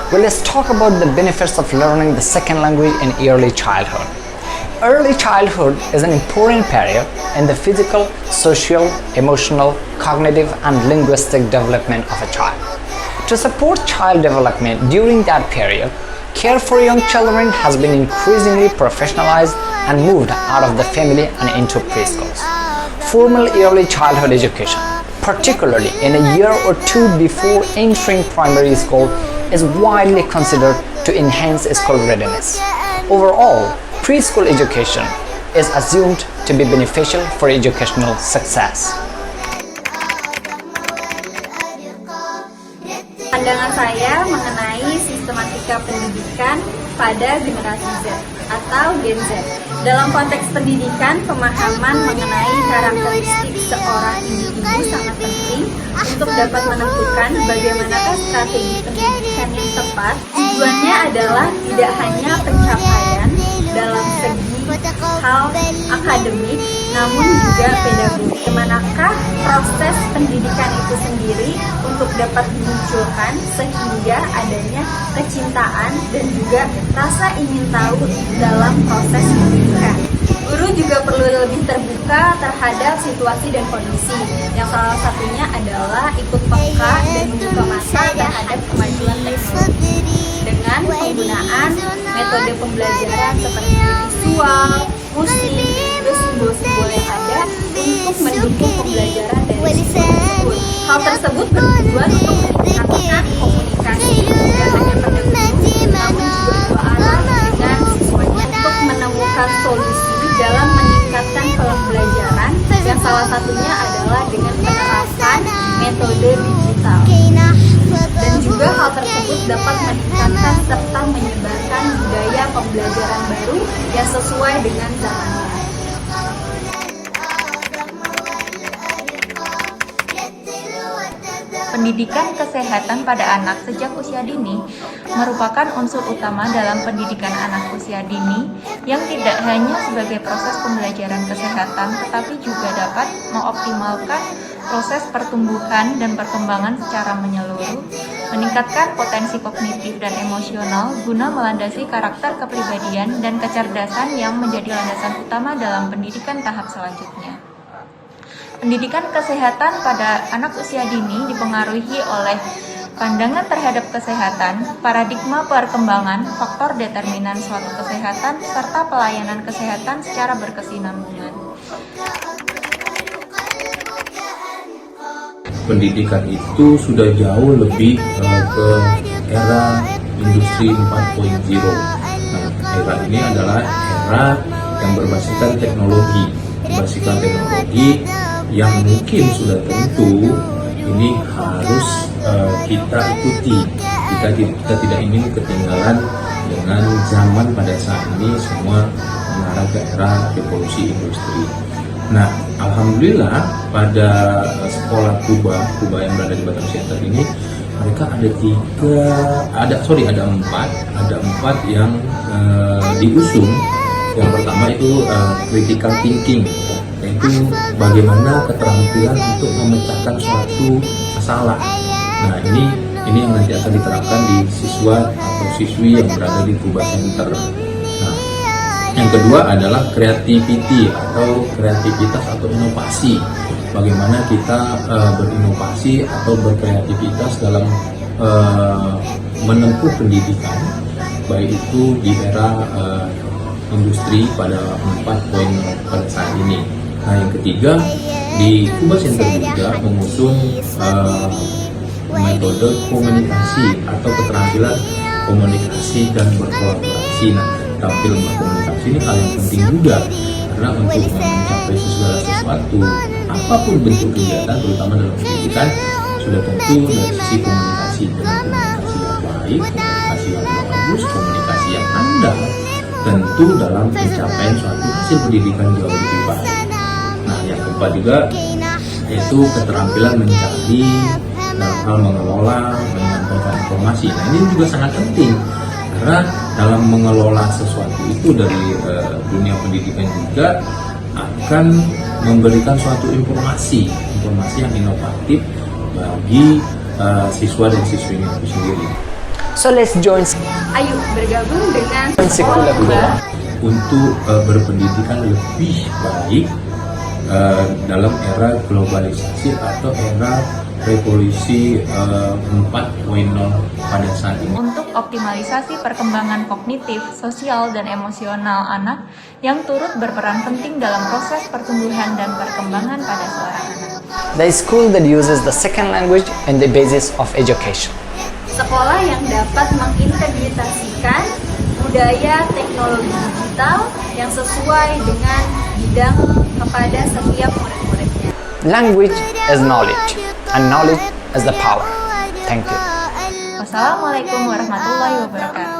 Well, let's talk about the benefits of learning the second language in early childhood. Early childhood is an important period in the physical, social, emotional, cognitive, and linguistic development of a child. To support child development during that period, care for young children has been increasingly professionalized and moved out of the family and into preschools. Formal early childhood education, particularly in a year or two before entering primary school, is widely considered to enhance school readiness. Overall, preschool education is assumed to be beneficial for educational success. Pandangan saya mengenai sistematika pendidikan pada generasi Z atau Gen Z. Dalam konteks pendidikan, pemahaman mengenai karakteristik seorang individu sangat penting untuk dapat menentukan bagaimanakah strategi pendidikan yang tepat. Tujuannya adalah tidak hanya pencapaian dalam segi hal akademik, namun juga pedagogi. Bagaimanakah proses pendidikan itu sendiri untuk dapat dimunculkan sehingga adanya kecintaan dan juga rasa ingin tahu dalam proses pendidikan. Guru juga perlu lebih terbuka terhadap situasi dan kondisi, yang salah satunya adalah ikut peka dan membuka mata terhadap kemajuan teknologi dengan penggunaan metode pembelajaran seperti visual, musik, dan simbol-simbol yang ada untuk mendukung pembelajaran dari siswa tersebut. Hal tersebut bertujuan untuk meningkatkan komunikasi tidak hanya pada guru, namun juga dua arah dengan siswanya untuk menemukan solusi dalam meningkatkan pembelajaran, yang salah satunya adalah dengan penerapan metode digital. Dan juga hal tersebut dapat meningkatkan serta menyebarkan budaya pembelajaran baru yang sesuai dengan zamannya. Pendidikan kesehatan pada anak sejak usia dini merupakan unsur utama dalam pendidikan anak usia dini yang tidak hanya sebagai proses pembelajaran kesehatan tetapi juga dapat mengoptimalkan proses pertumbuhan dan perkembangan secara menyeluruh, meningkatkan potensi kognitif dan emosional guna melandasi karakter kepribadian dan kecerdasan yang menjadi landasan utama dalam pendidikan tahap selanjutnya. Pendidikan kesehatan pada anak usia dini dipengaruhi oleh pandangan terhadap kesehatan, paradigma perkembangan, faktor determinan suatu kesehatan, serta pelayanan kesehatan secara berkesinambungan. Pendidikan itu sudah jauh lebih ke era industri 4.0. Nah, era ini adalah era yang berbasiskan teknologi yang mungkin sudah tentu ini harus kita ikuti. Kita tidak ingin ketinggalan dengan zaman pada saat ini, semua mengarah ke era revolusi industri. Nah, alhamdulillah pada sekolah Kuba yang berada di Batam Center ini, mereka ada empat yang diusung. Yang pertama itu critical thinking, yaitu bagaimana keterampilan untuk memecahkan suatu masalah. Nah, ini yang nanti akan diterapkan di siswa atau siswi yang berada di Kuba Center. Nah, yang kedua adalah kreativitas atau inovasi. Bagaimana kita berinovasi atau berkreativitas dalam menempuh pendidikan, baik itu di era industri pada 4.0 pada saat ini. Nah, yang ketiga, di Kuba Center juga mengusung metode komunikasi atau keterampilan komunikasi dan berkolaborasi. Nah, keterampilan berkomunikasi ini hal yang penting juga, karena untuk mencapai segala sesuatu, apapun bentuk kegiatan, terutama dalam pendidikan, sudah tentu dari sisi komunikasi, dengan komunikasi yang baik, komunikasi yang bagus, komunikasi yang andal, tentu dalam pencapaian suatu hasil pendidikan jauh lebih baik. Nah, yang keempat juga yaitu keterampilan mencari dalam hal mengelola, menyampaikan informasi. Nah, ini juga sangat penting karena dalam mengelola sesuatu itu dari dunia pendidikan juga akan memberikan suatu informasi yang inovatif bagi siswa dan siswinya itu sendiri. So let's join Ayo bergabung dengan Sekolah Kuba untuk berpendidikan lebih baik dalam era globalisasi atau era revolusi 4.0 pada saat ini. untuk optimalisasi perkembangan kognitif, sosial, dan emosional anak yang turut berperan penting dalam proses pertumbuhan dan perkembangan pada seorang anak. the school that uses the second language in the basis of education. Sekolah yang dapat mengintegrasikan budaya teknologi digital yang sesuai dengan bidang kepada setiap murid-muridnya. Language is knowledge, and knowledge is the power. Thank you. Wassalamualaikum warahmatullahi wabarakatuh.